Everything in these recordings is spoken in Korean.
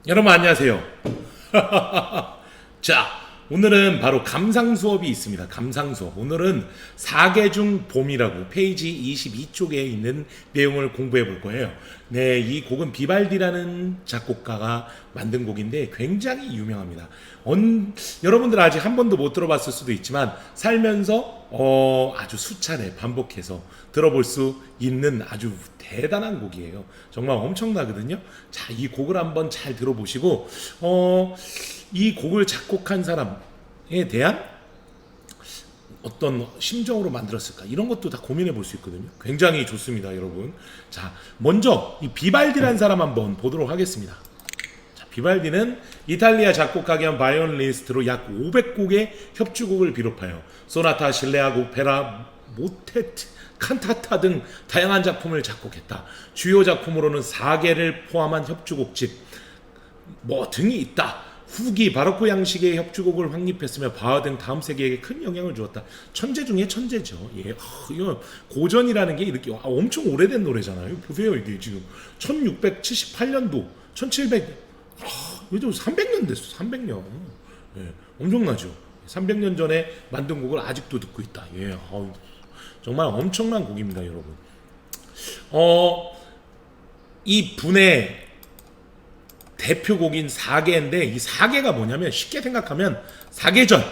여러분 안녕하세요. 자, 오늘은 바로 감상 수업이 있습니다. 감상 수업. 오늘은 사계중 봄이라고 페이지 22쪽에 있는 내용을 공부해 볼 거예요. 네, 이 곡은 비발디라는 작곡가가 만든 곡인데 굉장히 유명합니다. 여러분들 아직 한 번도 못 들어봤을 수도 있지만 살면서 아주 수차례 반복해서 들어볼 수 있는 아주 대단한 곡이에요. 정말 엄청나거든요. 자, 이 곡을 한번 잘 들어보시고 이 곡을 작곡한 사람에 대한 어떤 심정으로 만들었을까 이런 것도 다 고민해 볼 수 있거든요. 굉장히 좋습니다, 여러분. 자, 먼저 이 비발디라는 사람 한번 보도록 하겠습니다. 자, 비발디는 이탈리아 작곡가 겸 바이올리니스트로 약 500곡의 협주곡을 비롯하여 소나타, 실내악, 오페라, 모테트, 칸타타 등 다양한 작품을 작곡했다. 주요 작품으로는 4개를 포함한 협주곡집 등이 있다. 후기 바로크 양식의 협주곡을 확립했으며 바흐 등 다음 세계에게 큰 영향을 주었다. 천재 중에 천재죠. 예, 이거 고전이라는 게 이렇게 엄청 오래된 노래잖아요. 보세요, 이게 지금 1678년도, 1700, 요즘 300년 됐어. 300년. 예, 엄청나죠. 300년 전에 만든 곡을 아직도 듣고 있다. 예, 정말 엄청난 곡입니다, 여러분. 이 분의 대표곡인 사계인데 이 사계가 뭐냐면 쉽게 생각하면 사계절,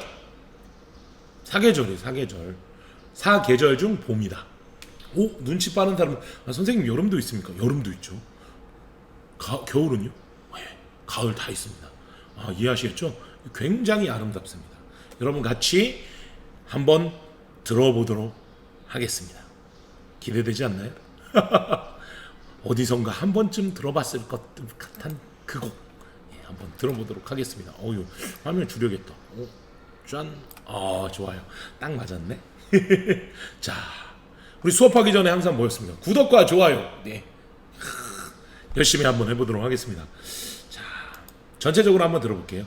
사계절이에요. 사계절, 사계절 중 봄이다. 오, 눈치 빠른 사람. 선생님 여름도 있습니까? 여름도 있죠. 겨울은요? 네, 가을 다 있습니다. 이해하시겠죠? 굉장히 아름답습니다. 여러분 같이 한번 들어보도록 하겠습니다. 기대되지 않나요? 어디선가 한 번쯤 들어봤을 것 같은 그 곡, 예, 한번 들어보도록 하겠습니다. 화면 줄여야겠다. 짠. 좋아요. 딱 맞았네. 자, 우리 수업하기 전에 항상 뭐였습니까? 구독과 좋아요. 네. 열심히 한번 해보도록 하겠습니다. 자, 전체적으로 한번 들어볼게요.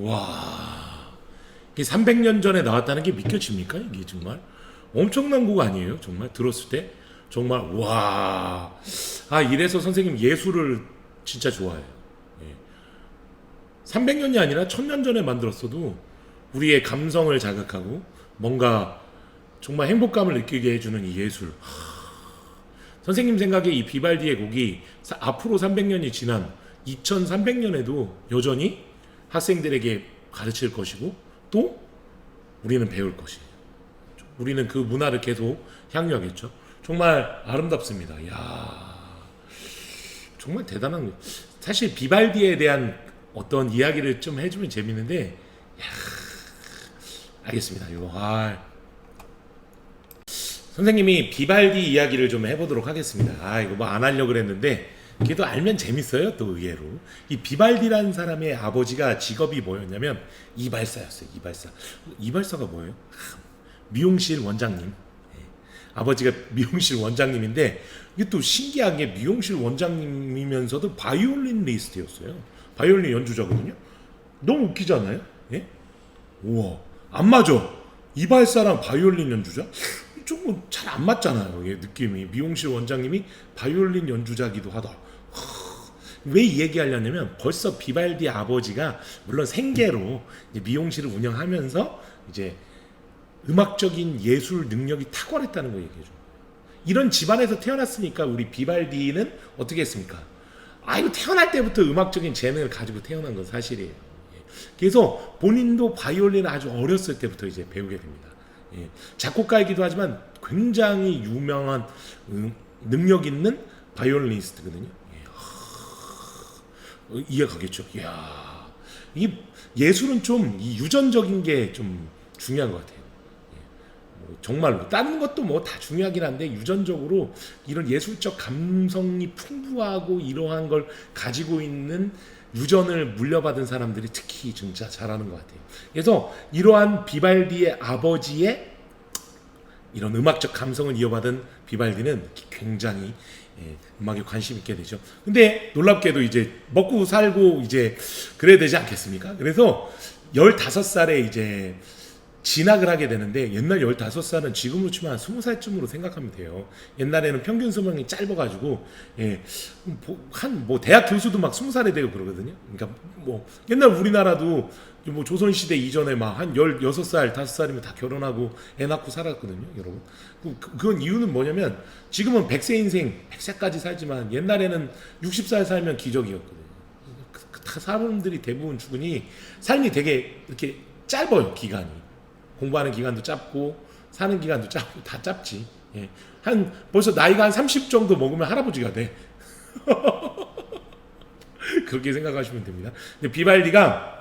와, 이게 300년 전에 나왔다는 게 믿겨집니까? 이게 정말 엄청난 곡 아니에요? 정말 들었을 때 정말 와, 아 이래서 선생님 예술을 진짜 좋아해요. 예. 300년이 아니라 1000년 전에 만들었어도 우리의 감성을 자극하고 뭔가 정말 행복감을 느끼게 해주는 이 예술. 선생님 생각에 이 비발디의 곡이 앞으로 300년이 지난 2300년에도 여전히 학생들에게 가르칠 것이고 또 우리는 배울 것이에요. 우리는 그 문화를 계속 향유하겠죠. 정말 아름답습니다. 이야, 정말 대단한 거. 사실 비발디에 대한 어떤 이야기를 좀 해주면 재밌는데, 이야, 알겠습니다. 이거 선생님이 비발디 이야기를 좀 해보도록 하겠습니다. 이거 뭐 안 하려고 그랬는데 그래도 알면 재밌어요. 또 의외로 이 비발디라는 사람의 아버지가 직업이 뭐였냐면 이발사였어요. 이발사가 뭐예요? 미용실 원장님. 아버지가 미용실 원장님인데 이게 또 신기한 게 미용실 원장님이면서도 바이올리니스트였어요. 바이올린 연주자거든요. 너무 웃기지 않아요? 예? 우와, 안 맞아. 이발사랑 바이올린 연주자? 좀 잘 안 맞잖아요. 이게 느낌이. 미용실 원장님이 바이올린 연주자기도 하다. 왜 이 얘기하려냐면 벌써 비발디 아버지가 물론 생계로 이제 미용실을 운영하면서 이제 음악적인 예술 능력이 탁월했다는 거 얘기해줘. 이런 집안에서 태어났으니까 우리 비발디는 어떻게 했습니까? 이거 태어날 때부터 음악적인 재능을 가지고 태어난 건 사실이에요. 그래서 본인도 바이올린을 아주 어렸을 때부터 이제 배우게 됩니다. 작곡가이기도 하지만 굉장히 유명한 능력 있는 바이올리니스트거든요. 이해가 가겠죠. 이야, 이 예술은 좀 이 유전적인 게 좀 중요한 것 같아요. 정말로 다른 것도 뭐 다 중요하긴 한데 유전적으로 이런 예술적 감성이 풍부하고 이러한 걸 가지고 있는 유전을 물려받은 사람들이 특히 진짜 잘하는 것 같아요. 그래서 이러한 비발디의 아버지의 이런 음악적 감성을 이어받은 비발디는 굉장히 음악에 관심 있게 되죠. 근데 놀랍게도 이제 먹고 살고 이제 그래야 되지 않겠습니까? 그래서 15살에 이제 진학을 하게 되는데 옛날 15살은 지금으로 치면 한 20살쯤으로 생각하면 돼요. 옛날에는 평균 수명이 짧아가지고 한 뭐 대학 교수도 막 20살에 되고 그러거든요. 그러니까 뭐 옛날 우리나라도 뭐 조선시대 이전에 막 한 16살, 5살이면 다 결혼하고 애 낳고 살았거든요, 여러분. 그건 이유는 뭐냐면 지금은 100세 인생, 100세까지 살지만 옛날에는 60살 살면 기적이었거든요. 사람들이 대부분 죽으니 삶이 되게 이렇게 짧아요, 기간이. 공부하는 기간도 짧고 사는 기간도 짧고 다 짧지. 한 벌써 나이가 한 30 정도 먹으면 할아버지가 돼. 그렇게 생각하시면 됩니다. 근데 비발디가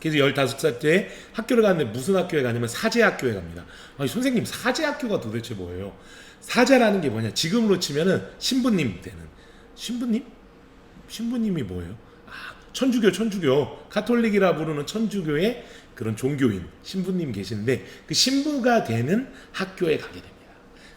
그래서 15살 때 학교를 갔는데 무슨 학교에 가냐면 사제학교에 갑니다. 아니, 선생님 사제학교가 도대체 뭐예요? 사제라는 게 뭐냐? 지금으로 치면은 신부님 되는. 신부님이 뭐예요? 천주교. 가톨릭이라 부르는 천주교의 그런 종교인 신부님 계시는데 그 신부가 되는 학교에 가게 됩니다.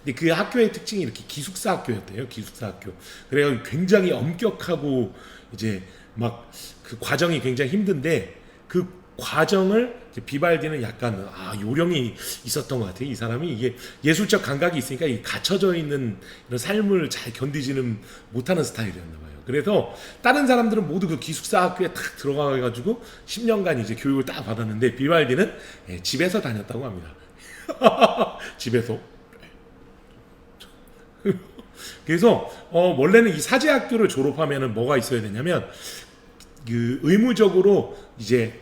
근데 그 학교의 특징이 이렇게 기숙사 학교였대요. 기숙사 학교. 그래서 굉장히 엄격하고 이제 막 그 과정이 굉장히 힘든데 그 과정을 비발디는 약간 요령이 있었던 것 같아요. 이 사람이 이게 예술적 감각이 있으니까 이 갇혀져 있는 이런 삶을 잘 견디지는 못하는 스타일이었나 봐요. 그래서 다른 사람들은 모두 그 기숙사 학교에 딱 들어가가지고 10년간 이제 교육을 딱 받았는데 비발디는 집에서 다녔다고 합니다. 집에서. 그래서 원래는 이 사제학교를 졸업하면은 뭐가 있어야 되냐면 그 의무적으로 이제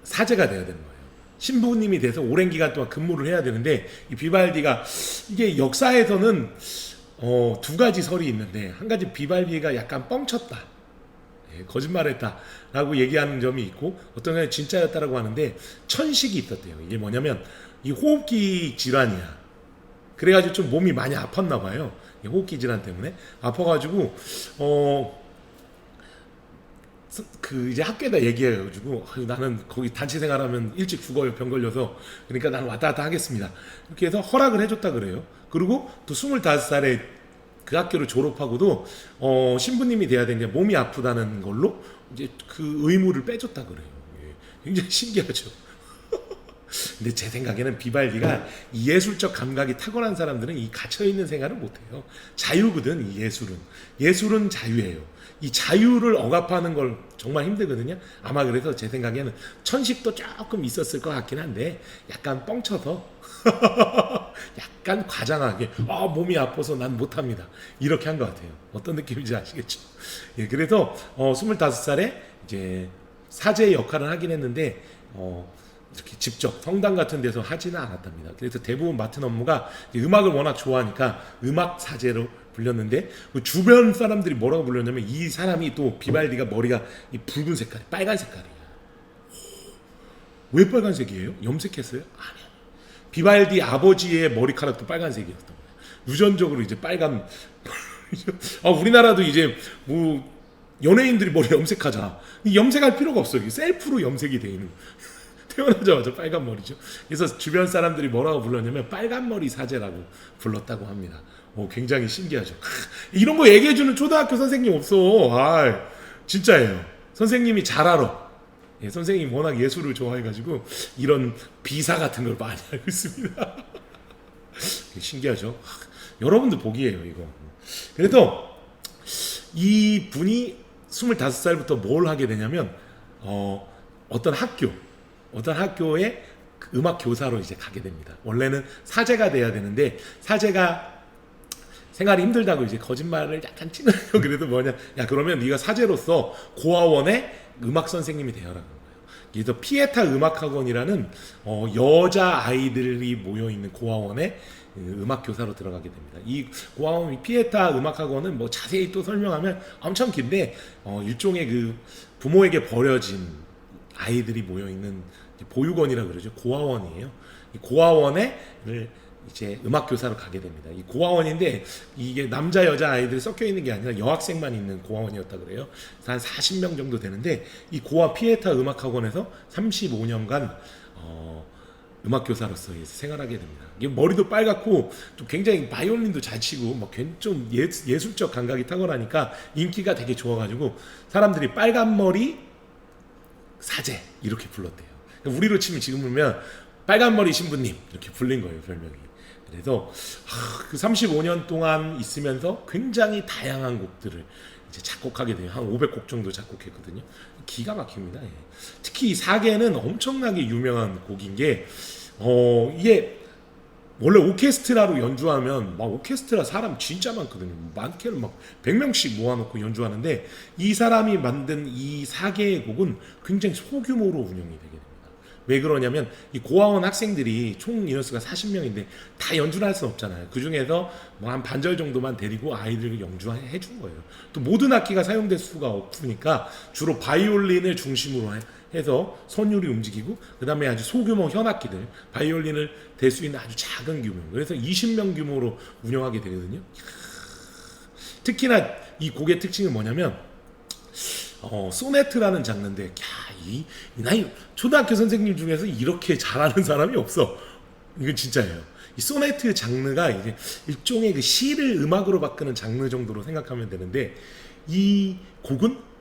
사제가 돼야 되는 거예요. 신부님이 돼서 오랜 기간 동안 근무를 해야 되는데 이 비발디가 이게 역사에서는 두 가지 설이 있는데 한 가지 비발디가 약간 뻥쳤다, 거짓말했다라고 얘기하는 점이 있고 어떤 게 진짜였다라고 하는데 천식이 있었대요. 이게 뭐냐면 이 호흡기 질환이야. 그래가지고 좀 몸이 많이 아팠나 봐요. 이 호흡기 질환 때문에 아파가지고 그 이제 학교에다 얘기해가지고 나는 거기 단체 생활하면 일찍 죽어요, 병 걸려서. 그러니까 나는 왔다 갔다 하겠습니다. 이렇게 해서 허락을 해줬다 그래요. 그리고 또 25살에 그 학교를 졸업하고도 신부님이 돼야 되는 게 몸이 아프다는 걸로 이제 그 의무를 빼줬다 그래요. 굉장히 신기하죠. 근데 제 생각에는 비발디가 이 예술적 감각이 탁월한 사람들은 이 갇혀있는 생활을 못해요. 자유거든. 이 예술은 자유예요. 이 자유를 억압하는 걸 정말 힘들거든요. 아마 그래서 제 생각에는 천식도 조금 있었을 것 같긴 한데 약간 뻥쳐서 약간 과장하게 몸이 아파서 난 못합니다 이렇게 한 것 같아요. 어떤 느낌인지 아시겠죠? 예, 그래서 25살에 이제 사제 역할을 하긴 했는데 이렇게 직접 성당 같은 데서 하지는 않았답니다. 그래서 대부분 맡은 업무가 음악을 워낙 좋아하니까 음악 사제로 불렸는데 그 주변 사람들이 뭐라고 불렸냐면 이 사람이 또 비발디가 머리가 이 붉은 색깔, 빨간 색깔이에요. 왜 빨간색이에요? 염색했어요? 아니요. 비발디 아버지의 머리카락도 빨간색이었던 거예요. 유전적으로 이제 빨간. 우리나라도 이제 뭐 연예인들이 머리 염색하자. 염색할 필요가 없어요. 셀프로 염색이 돼 있는. 태어나자마자 빨간 머리죠. 그래서 주변 사람들이 뭐라고 불렀냐면 빨간 머리 사제라고 불렀다고 합니다. 굉장히 신기하죠. 이런 거 얘기해주는 초등학교 선생님 없어. 진짜예요. 선생님이 잘 알아. 예, 선생님이 워낙 예술을 좋아해가지고 이런 비사 같은 걸 많이 알고 있습니다. 신기하죠. 여러분도 복이에요 이거. 그래도 이 분이 25살부터 뭘 하게 되냐면 어떤 학교에 음악 교사로 이제 가게 됩니다. 원래는 사제가 돼야 되는데 사제가 생활이 힘들다고 이제 거짓말을 약간 치는 거. 그래도 뭐냐, 야 그러면 네가 사제로서 고아원의 음악 선생님이 되어라는 거예요. 그래서 피에타 음악학원이라는 여자 아이들이 모여 있는 고아원에 음악 교사로 들어가게 됩니다. 이 고아원 피에타 음악학원은 뭐 자세히 또 설명하면 엄청 긴데 일종의 그 부모에게 버려진 아이들이 모여 있는 보육원이라 그러죠. 고아원이에요. 이 고아원에 이제 음악 교사로 가게 됩니다. 이 고아원인데 이게 남자 여자 아이들이 섞여 있는 게 아니라 여학생만 있는 고아원이었다 그래요. 한 40명 정도 되는데 이 고아 피에타 음악학원에서 35년간 음악 교사로서 생활하게 됩니다. 이게 머리도 빨갛고 또 굉장히 바이올린도 잘 치고 막 좀 예술적 감각이 탁월하니까 인기가 되게 좋아가지고 사람들이 빨간 머리 사제 이렇게 불렀대요. 우리로 치면 지금 보면 빨간 머리 신부님 이렇게 불린 거예요, 별명이. 그래서 그 35년 동안 있으면서 굉장히 다양한 곡들을 이제 작곡하게 돼요. 한 500곡 정도 작곡했거든요. 기가 막힙니다. 예. 특히 이 사계는 엄청나게 유명한 곡인 게 이게 원래 오케스트라로 연주하면 막 오케스트라 사람 진짜 많거든요. 많게는 막 100명씩 모아놓고 연주하는데 이 사람이 만든 이 사계의 곡은 굉장히 소규모로 운영이 되게 됩니다. 왜 그러냐면 이 고아원 학생들이 총 인원수가 40명인데 다 연주를 할 수는 없잖아요. 그 중에서 뭐 한 반절 정도만 데리고 아이들을 연주해 준 거예요. 또 모든 악기가 사용될 수가 없으니까 주로 바이올린을 중심으로 해서 선율이 움직이고 그 다음에 아주 소규모 현악기들 바이올린을 댈 수 있는 아주 작은 규모, 그래서 20명 규모로 운영하게 되거든요. 특히나 이 곡의 특징은 뭐냐면 소네트라는 장르인데 이 나이 초등학교 선생님 중에서 이렇게 잘하는 사람이 없어. 이건 진짜예요. 이 소네트 장르가 이제 일종의 그 시를 음악으로 바꾸는 장르 정도로 생각하면 되는데 이 곡은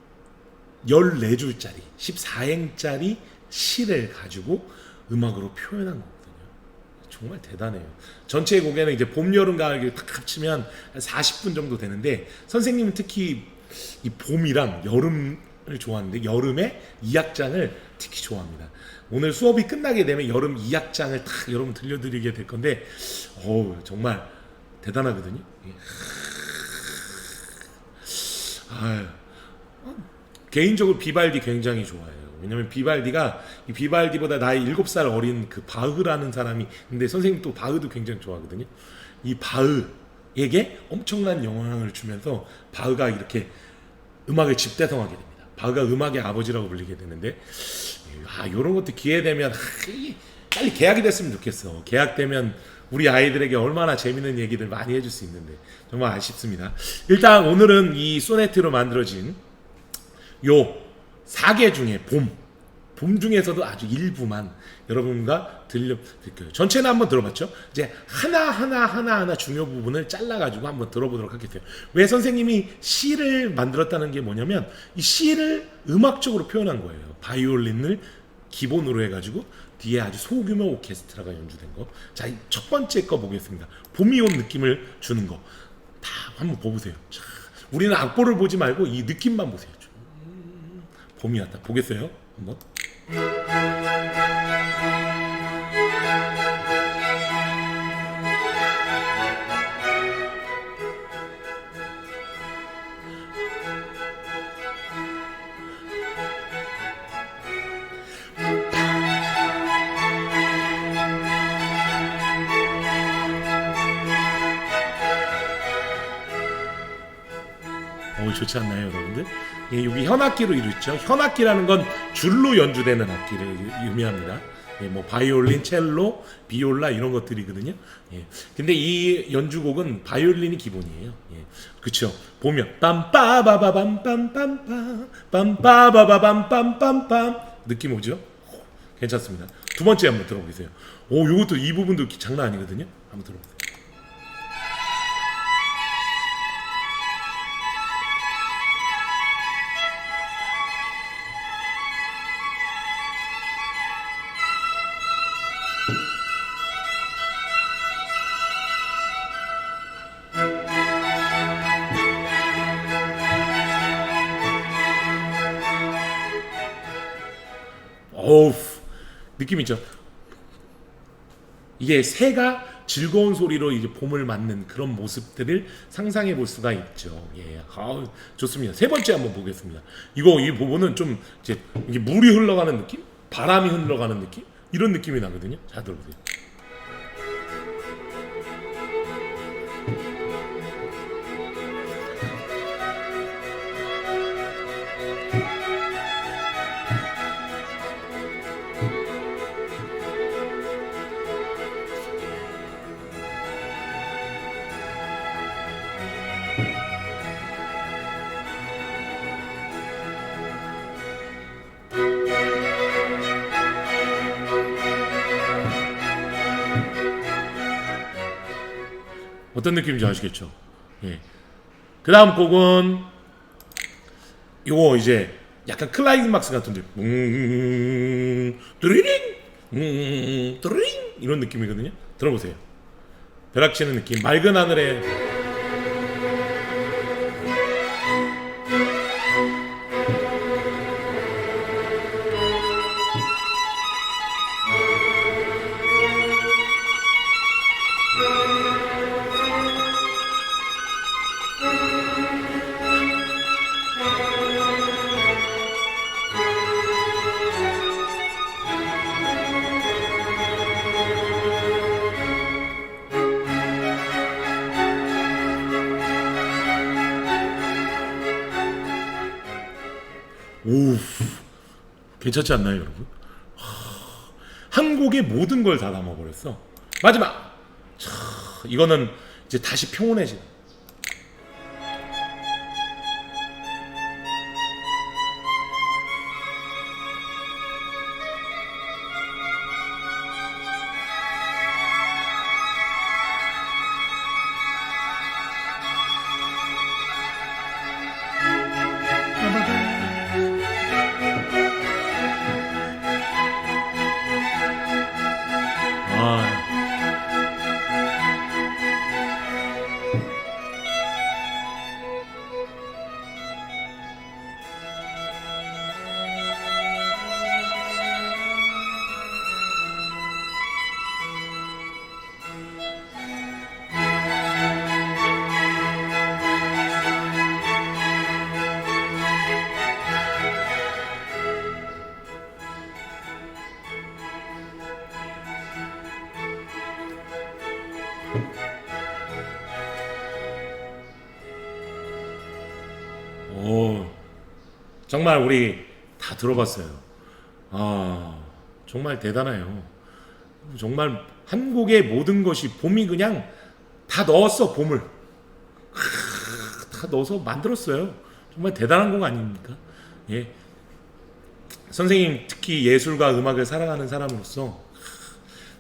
14줄짜리 14행짜리 시를 가지고 음악으로 표현한 거거든요. 정말 대단해요. 전체 곡에는 이제 봄, 여름, 가을 딱 합치면 한 40분 정도 되는데 선생님은 특히 이 봄이랑 여름을 좋아하는데 여름에 2악장을 특히 좋아합니다. 오늘 수업이 끝나게 되면 여름 2악장을 딱 여러분 들려드리게 될 건데 정말 대단하거든요. 개인적으로 비발디 굉장히 좋아해요. 왜냐면 비발디보다 나이 7살 어린 그 바흐라는 사람이, 근데 선생님 또 바흐도 굉장히 좋아하거든요. 이 바흐에게 엄청난 영향을 주면서 바흐가 이렇게 음악을 집대성하게 됩니다. 바흐가 음악의 아버지라고 불리게 되는데 이런 것도 기회 되면 빨리 계약이 됐으면 좋겠어. 계약되면 우리 아이들에게 얼마나 재밌는 얘기들 많이 해줄 수 있는데 정말 아쉽습니다. 일단 오늘은 이 소네트로 만들어진 요 4개 중에 봄 중에서도 아주 일부만 여러분과 들려드릴게요. 전체는 한번 들어봤죠? 이제 하나 중요 부분을 잘라가지고 한번 들어보도록 하겠어요. 왜 선생님이 시를 만들었다는 게 뭐냐면 이 시를 음악적으로 표현한 거예요. 바이올린을 기본으로 해가지고 뒤에 아주 소규모 오케스트라가 연주된 거. 자, 첫 번째 거 보겠습니다. 봄이 온 느낌을 주는 거. 다 한번 보세요. 자, 우리는 악보를 보지 말고 이 느낌만 보세요. 봄이 왔다. 보겠어요? 한번. 좋지 않나요, 여러분들? 예, 여기 현악기로 이루죠. 현악기라는 건 줄로 연주되는 악기를 의미합니다. 예, 뭐 바이올린, 첼로, 비올라 이런 것들이거든요. 예, 근데 이 연주곡은 바이올린이 기본이에요. 예, 그렇죠. 보면 빰빠바바밤빰빰빰 빰빠바바밤빰빰빰 느낌 오죠? 괜찮습니다. 두 번째 한번 들어보세요. 오, 요것도 이 부분도 장난 아니거든요. 한번 들어보세요. 어우, 느낌 있죠? 이게 새가 즐거운 소리로 이제 봄을 맞는 그런 모습들을 상상해 볼 수가 있죠. 예, 아우, 좋습니다. 세 번째 한번 보겠습니다. 이 부분은 좀 이제 이게 물이 흘러가는 느낌, 바람이 흘러가는 느낌, 이런 느낌이 나거든요. 자, 들어보세요. 어떤 느낌인지 아시겠죠? 예. 그 다음 곡은 요거 이제 약간 클라이막스 같은 느낌. 뚜리링, 뚜리링 이런 느낌이거든요. 들어보세요. 벼락치는 느낌. 맑은 하늘에 오, 괜찮지 않나요, 여러분? 한 곡에 모든 걸 다 담아버렸어. 마지막. 이거는 이제 다시 평온해지. 오, 정말 우리 다 들어봤어요. 아, 정말 대단해요. 정말 한 곡의 모든 것이 봄이 그냥 다 넣었어, 봄을. 다 넣어서 만들었어요. 정말 대단한 곡 아닙니까? 예. 선생님, 특히 예술과 음악을 사랑하는 사람으로서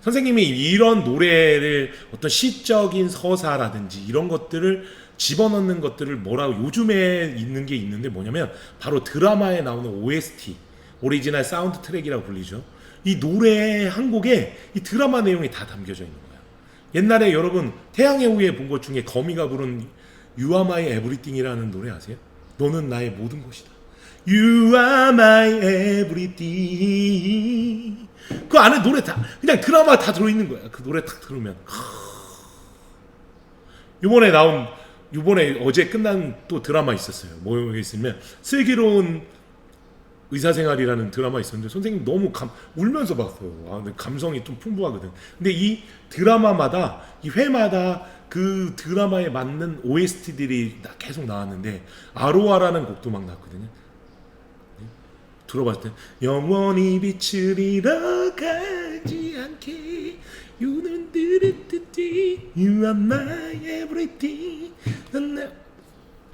선생님이 이런 노래를 어떤 시적인 서사라든지 이런 것들을 집어넣는 것들을 뭐라고 요즘에 있는 게 있는데 뭐냐면 바로 드라마에 나오는 OST 오리지널 사운드 트랙이라고 불리죠. 이 노래 한 곡에 이 드라마 내용이 다 담겨져 있는 거야. 옛날에 여러분 태양의 후예 본 것 중에 거미가 부른 You Are My Everything이라는 노래 아세요? 너는 나의 모든 것이다. You are my everything. 그 안에 노래 다 그냥 드라마 다 들어있는 거야. 그 노래 딱 들으면 요번에 어제 끝난 또 드라마 있었어요. 뭐에 있으면 슬기로운 의사생활이라는 드라마 있었는데 선생님 너무 울면서 봤어요. 근데 감성이 좀 풍부하거든. 근데 이 드라마마다 이 회마다 그 드라마에 맞는 OST들이 계속 나왔는데 아로아라는 곡도 막 나왔거든요. 들어봤을 때 영원히 빛을 잃어가지 않게 You are my everything.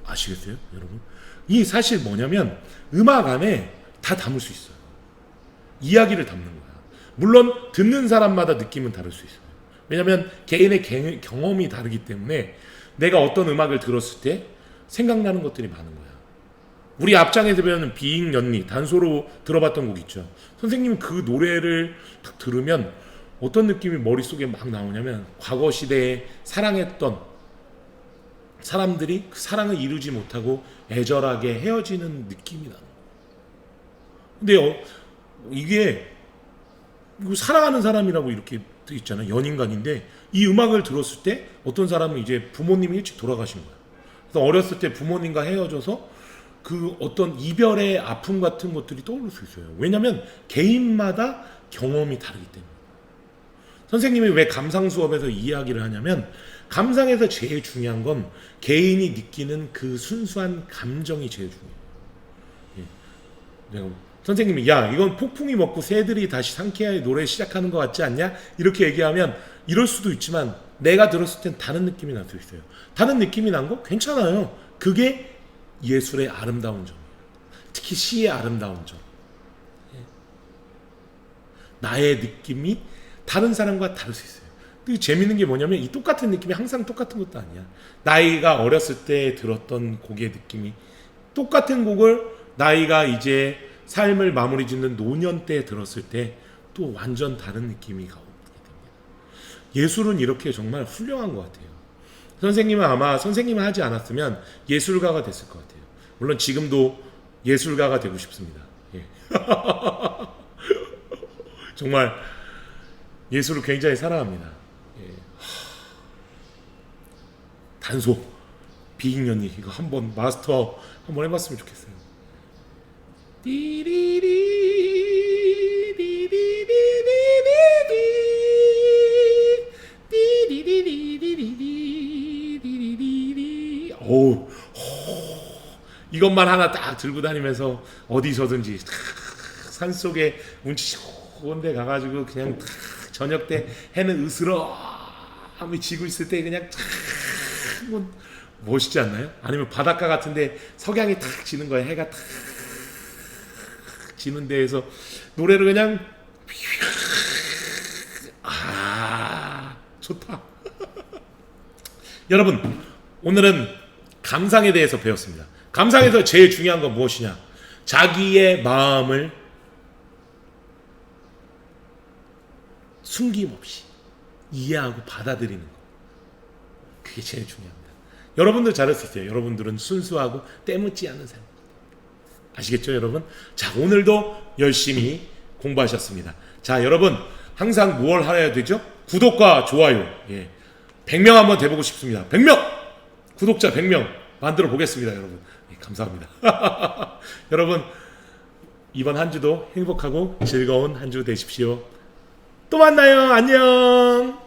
아시겠어요, 여러분? 이 사실 뭐냐면 음악 안에 다 담을 수 있어요. 이야기를 담는 거야. 물론 듣는 사람마다 느낌은 다를 수 있어요. 왜냐하면 개인의 경험이 다르기 때문에 내가 어떤 음악을 들었을 때 생각나는 것들이 많은 거야. 우리 앞장에서 배우는 비잉 연니 단소로 들어봤던 곡 있죠. 선생님은 그 노래를 딱 들으면 어떤 느낌이 머릿속에 막 나오냐면 과거 시대에 사랑했던 사람들이 그 사랑을 이루지 못하고 애절하게 헤어지는 느낌이 나는 거예요. 근데 이게 사랑하는 사람이라고 이렇게 있잖아요. 연인간인데 이 음악을 들었을 때 어떤 사람은 이제 부모님이 일찍 돌아가신 거야. 그래서 어렸을 때 부모님과 헤어져서 그 어떤 이별의 아픔 같은 것들이 떠오를 수 있어요. 왜냐하면 개인마다 경험이 다르기 때문에. 선생님이 왜 감상 수업에서 이야기를 하냐면 감상에서 제일 중요한 건 개인이 느끼는 그 순수한 감정이 제일 중요해요. 선생님이 야 이건 폭풍이 먹고 새들이 다시 상쾌하게 노래 시작하는 것 같지 않냐? 이렇게 얘기하면 이럴 수도 있지만 내가 들었을 땐 다른 느낌이 날 수 있어요. 다른 느낌이 난 거 괜찮아요. 그게 예술의 아름다운 점이에요. 특히 시의 아름다운 점. 나의 느낌이 다른 사람과 다를 수 있어요. 근데 재밌는 게 뭐냐면 이 똑같은 느낌이 항상 똑같은 것도 아니야. 나이가 어렸을 때 들었던 곡의 느낌이 똑같은 곡을 나이가 이제 삶을 마무리 짓는 노년 때 들었을 때 또 완전 다른 느낌이 오게 됩니다. 예술은 이렇게 정말 훌륭한 것 같아요. 선생님은 아마 선생님을 하지 않았으면 예술가가 됐을 것 같아요. 물론 지금도 예술가가 되고 싶습니다. 예. 정말 예술을 굉장히 사랑합니다. 예. 단소 비익연이 이거 한번 마스터 한번 해봤으면 좋겠어요. 오, 이것만 하나 딱 들고 다니면서 어디서든지 산속에 운치 좋은 데 가가지고 그냥 저녁 때 해는 으스러함이 지고 있을 때 그냥 멋있지 않나요? 아니면 바닷가 같은데 석양이 탁 지는 거예요. 해가 탁 지는 데에서 노래를 그냥 좋다. 여러분 오늘은 감상에 대해서 배웠습니다. 감상에서 제일 중요한 건 무엇이냐? 자기의 마음을 숨김없이 이해하고 받아들이는 것. 그게 제일 중요합니다. 여러분들 잘할 수 있어요. 여러분들은 순수하고 때묻지 않은 삶. 아시겠죠, 여러분? 자, 오늘도 열심히 공부하셨습니다. 자, 여러분 항상 뭘 해야 되죠? 구독과 좋아요. 예. 100명 한번 돼보고 싶습니다. 100명! 구독자 100명 만들어 보겠습니다, 여러분. 예, 감사합니다. 여러분, 이번 한 주도 행복하고 즐거운 한 주 되십시오. 또 만나요. 안녕.